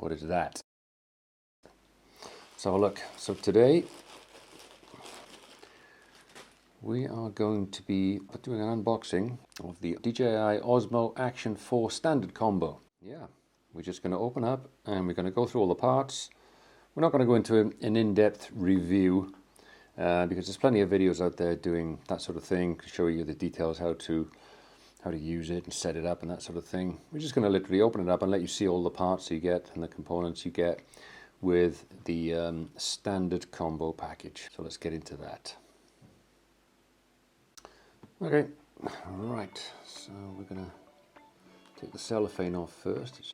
What is that? Let's have a look. So today we are going to be doing an unboxing of the DJI Osmo Action 4 standard combo. Yeah, we're just going to open up and we're going to go through all the parts. We're not going to go into an in-depth review because there's plenty of videos out there doing that sort of thing, to show you the details, how to use it and set it up and that sort of thing. We're just going to literally open it up and let you see all the parts you get and the components you get with the standard combo package. So let's get into that. Okay, right, so we're going to take the cellophane off first.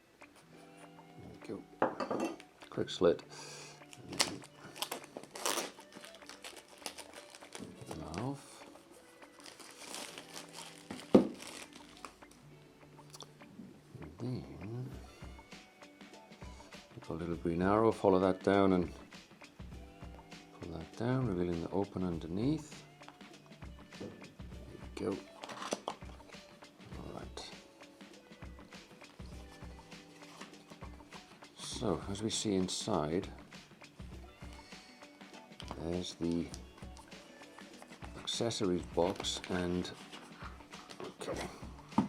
There we go, quick slit. And then them off. And then look, a little green arrow, follow that down and pull that down, revealing the open underneath. Go. Alright. So, as we see inside, there's the accessories box, and okay, so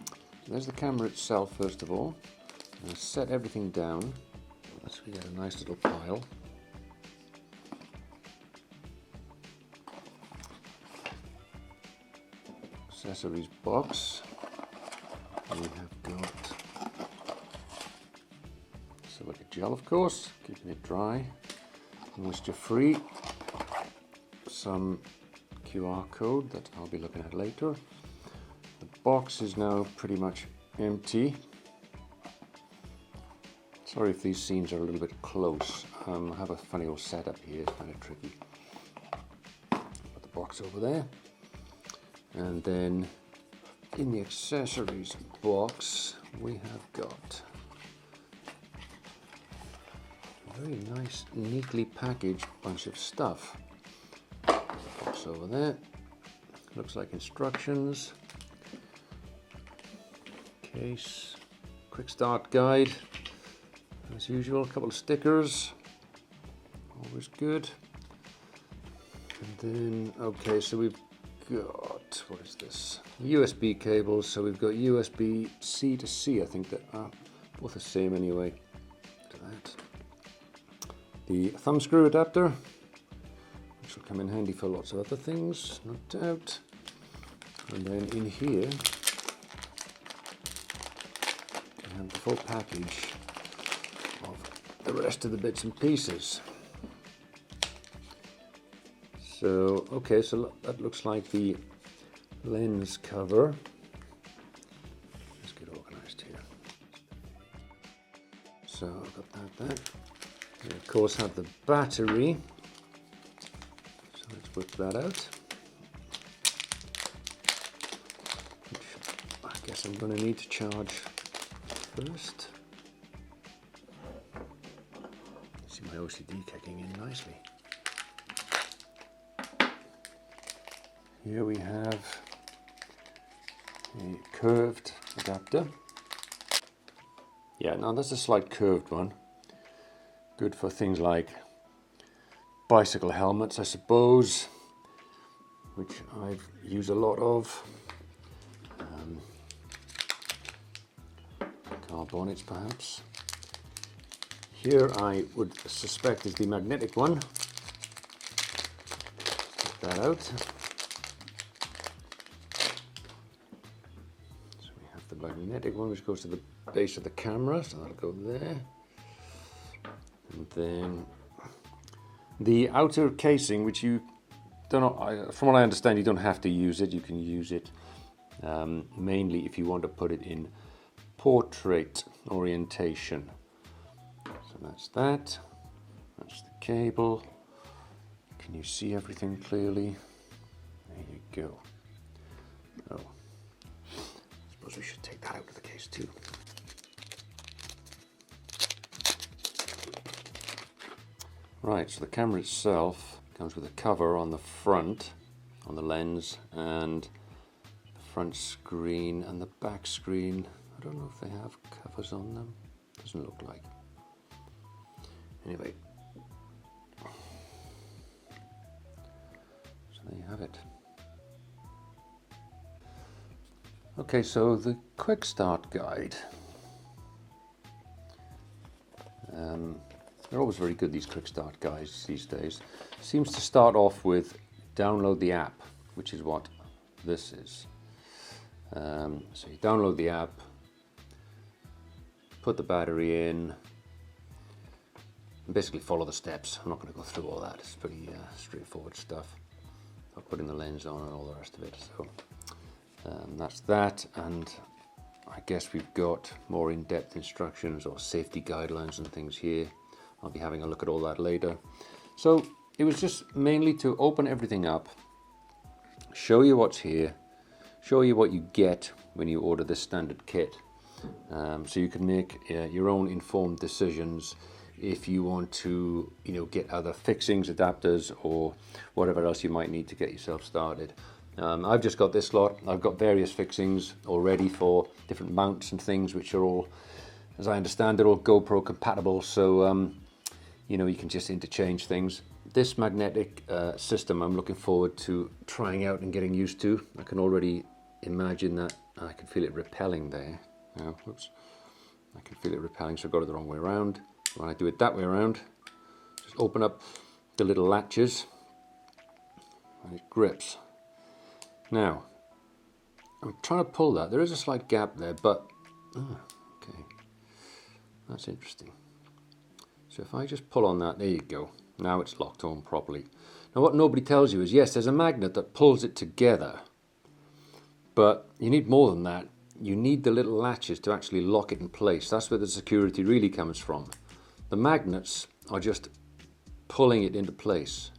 there's the camera itself first of all. I'll set everything down so we get a nice little pile. Accessories box. We have got silica gel, of course, keeping it dry, moisture free, some QR code that I'll be looking at later. The box is now pretty much empty. Sorry if these scenes are a little bit close. I have a funny old setup here, it's kind of tricky. Put the box over there. And then in the accessories box we have got a very nice, neatly packaged bunch of stuff. Box over there, looks like instructions, case, quick start guide as usual, a couple of stickers, always good. And then, okay, so we've got, what is this? USB cables, so we've got USB C to C, I think that are both the same anyway. To that. The thumb screw adapter, which will come in handy for lots of other things, no doubt. And then in here, we have the full package of the rest of the bits and pieces. So, okay, so that looks like the lens cover. Let's get organized here. So I've got that. We of course have the battery. So let's whip that out. Which I guess I'm going to need to charge first. See my OCD kicking in nicely. Here we have a curved adapter. Yeah, now that's a slight curved one. Good for things like bicycle helmets, I suppose, which I've used a lot of. Car bonnets, perhaps. Here I would suspect is the magnetic one. Take that out. The magnetic one, which goes to the base of the camera, so that'll go there. And then the outer casing, which you don't know, from what I understand, you don't have to use it. You can use it mainly if you want to put it in portrait orientation. So that's that. That's the cable. Can you see everything clearly? There you go. Oh. Suppose we should take that out of the case too. Right, so the camera itself comes with a cover on the front, on the lens, and the front screen and the back screen. I don't know if they have covers on them. Doesn't look like. Anyway, so there you have it. Okay, so the quick start guide. They're always very good, these quick start guides these days. Seems to start off with download the app, which is what this is. So you download the app, put the battery in, and basically follow the steps. I'm not going to go through all that, it's pretty straightforward stuff. I'll put in the lens on and all the rest of it. So that's that, and I guess we've got more in-depth instructions or safety guidelines and things here. I'll be having a look at all that later. So it was just mainly to open everything up, show you what's here, show you what you get when you order this standard kit, so you can make your own informed decisions if you want to, get other fixings, adapters, or whatever else you might need to get yourself started. I've just got this lot. I've got various fixings already for different mounts and things, which are all, as I understand, they're all GoPro compatible, so you can just interchange things. This magnetic system I'm looking forward to trying out and getting used to. I can already imagine that I can feel it repelling there. Whoops. I can feel it repelling, so I got it the wrong way around. When I do it that way around, just open up the little latches and it grips. Now, I'm trying to pull that. There is a slight gap there, but okay, that's interesting. So if I just pull on that, there you go. Now it's locked on properly. Now what nobody tells you is, yes, there's a magnet that pulls it together, but you need more than that. You need the little latches to actually lock it in place. That's where the security really comes from. The magnets are just pulling it into place.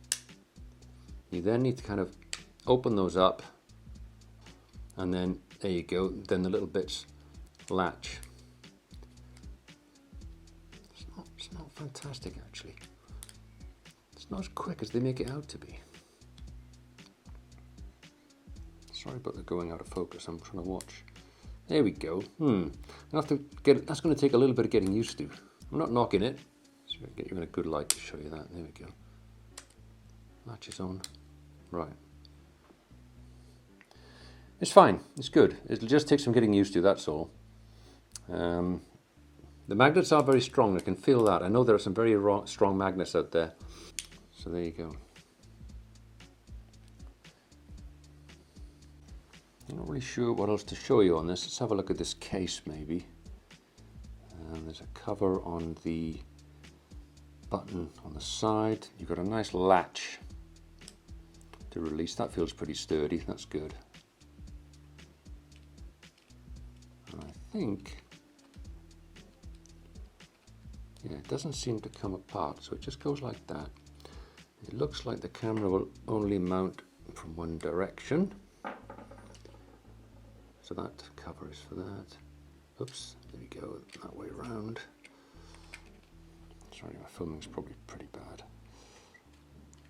You then need to kind of open those up, and then there you go, then the little bits latch. It's not fantastic actually. It's not as quick as they make it out to be. Sorry about the going out of focus, I'm trying to watch. There we go. I'll have to that's going to take a little bit of getting used to. I'm not knocking it. So I'll get you in a good light to show you that. There we go. Latches on. Right. It's fine. It's good. It'll just take some getting used to, that's all. The magnets are very strong. I can feel that. I know there are some very strong magnets out there. So there you go. I'm not really sure what else to show you on this. Let's have a look at this case maybe. There's a cover on the button on the side. You've got a nice latch to release. That feels pretty sturdy. That's good. And I think, yeah, it doesn't seem to come apart, so it just goes like that. It looks like the camera will only mount from one direction. So that cover is for that. Oops, there we go, that way around. Sorry, my filming's probably pretty bad.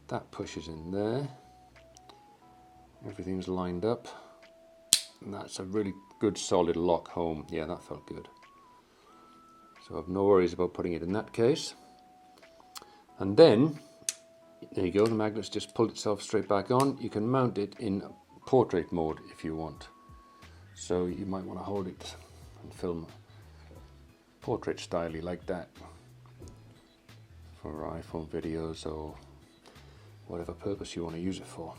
That pushes in there. Everything's lined up. And that's a really good solid lock home. Yeah, that felt good. So I've no worries about putting it in that case. And then, there you go, the magnet's just pulled itself straight back on. You can mount it in portrait mode if you want. So you might want to hold it and film portrait style like that for iPhone videos or whatever purpose you want to use it for.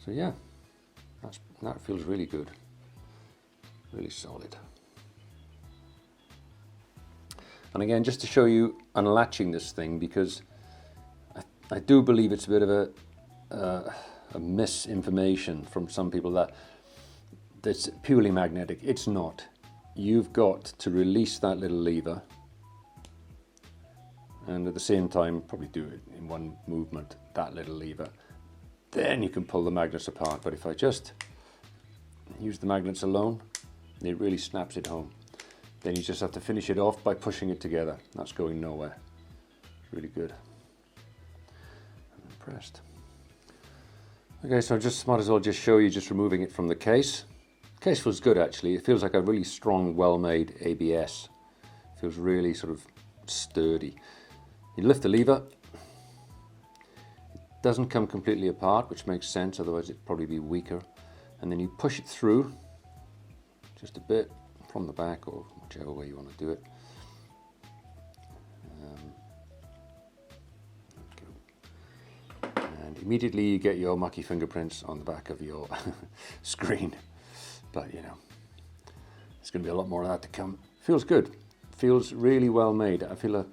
So yeah, that feels really good, really solid. And again, just to show you unlatching this thing, because I do believe it's a bit of a misinformation from some people that it's purely magnetic. It's not. You've got to release that little lever and at the same time probably do it in one movement, that little lever. Then you can pull the magnets apart. But if I just use the magnets alone, it really snaps it home. Then you just have to finish it off by pushing it together. That's going nowhere. It's really good. I'm impressed. Okay, so I just might as well just show you just removing it from the case. The case feels good actually. It feels like a really strong, well-made ABS. It feels really sort of sturdy. You lift the lever, it doesn't come completely apart, which makes sense, otherwise it'd probably be weaker. And then you push it through just a bit from the back, or whichever way you want to do it. And immediately you get your mucky fingerprints on the back of your screen. But you know, there's going to be a lot more of that to come. Feels good. Feels really well made. I feel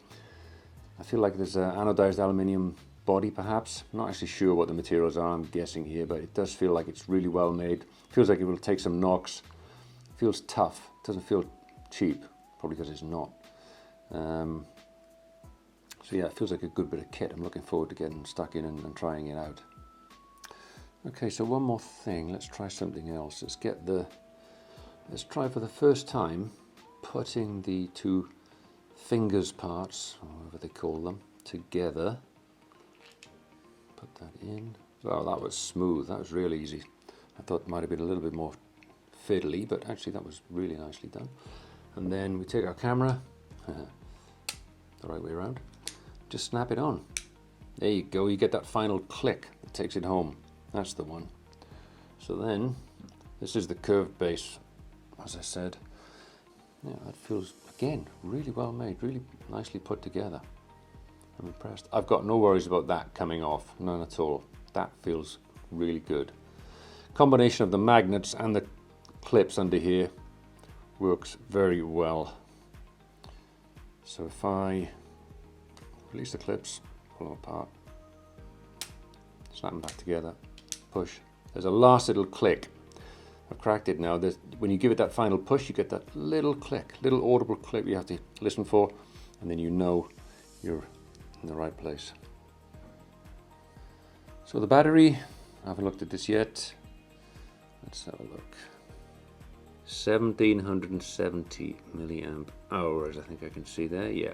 like there's an anodized aluminium body, perhaps. I'm not actually sure what the materials are, I'm guessing here, but it does feel like it's really well made. Feels like it will take some knocks. Feels tough. It doesn't feel cheap, probably because it's not. So yeah, it feels like a good bit of kit. I'm looking forward to getting stuck in and trying it out. Okay, so one more thing. Let's try something else. Let's try for the first time putting the two fingers parts, or whatever they call them, together. Put that in. Well, that was smooth. That was really easy. I thought it might have been a little bit more fiddly, but actually that was really nicely done. And then we take our camera, the right way around, just snap it on. There you go. You get that final click that takes it home. That's the one. So then, this is the curved base, as I said. Yeah, that feels, again, really well made, really nicely put together. I'm impressed. I've got no worries about that coming off, none at all. That feels really good. Combination of the magnets and the clips under here works very well. So if I release the clips, pull them apart, snap them back together, push. There's a last little click. I've cracked it now. When you give it that final push, you get that little click, little audible click you have to listen for, and then you know you're in the right place. So the battery, I haven't looked at this yet. Let's have a look. 1770 milliamp hours, I think I can see there, yeah.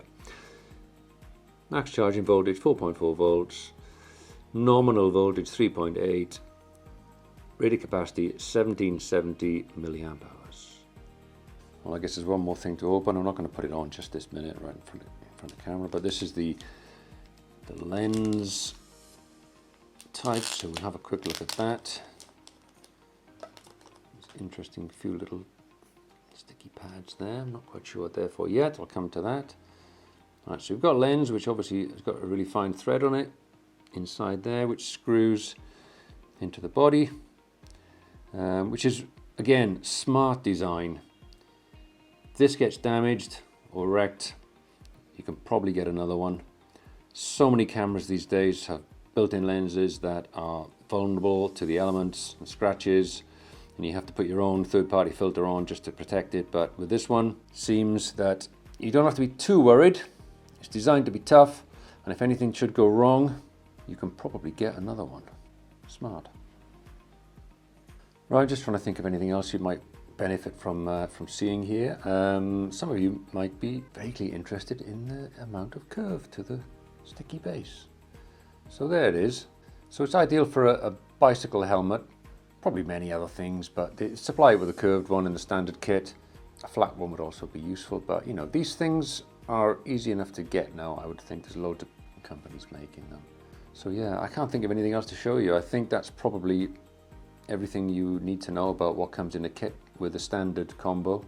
Max charging voltage 4.4 volts, nominal voltage 3.8, rated capacity 1770 milliamp hours. Well, I guess there's one more thing to open. I'm not going to put it on just this minute right in front of the camera, but this is the lens type, so we'll have a quick look at that. There's interesting few little sticky pads there. I'm not quite sure what they're for yet. I'll come to that. Right, so we've got a lens which obviously has got a really fine thread on it inside there, which screws into the body, which is again smart design. If this gets damaged or wrecked, you can probably get another one. So many cameras these days have built-in lenses that are vulnerable to the elements and scratches, and you have to put your own third-party filter on just to protect it. But with this one, it seems that you don't have to be too worried. It's designed to be tough, and if anything should go wrong, you can probably get another one. Smart. Right, just trying to think of anything else you might benefit from seeing here. Some of you might be vaguely interested in the amount of curve to the sticky base. So there it is. So it's ideal for a bicycle helmet, probably many other things, but they supply it with a curved one in the standard kit. A flat one would also be useful, but you know, these things are easy enough to get now. I would think there's loads of companies making them. So yeah, I can't think of anything else to show you. I think that's probably everything you need to know about what comes in a kit with a standard combo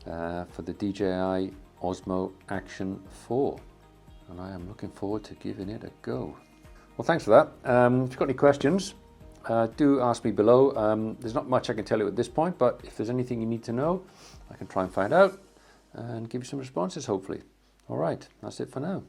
for the DJI Osmo Action 4. And I am looking forward to giving it a go. Well, thanks for that. If you've got any questions, do ask me below. There's not much I can tell you at this point, but if there's anything you need to know, I can try and find out and give you some responses, hopefully. All right, that's it for now.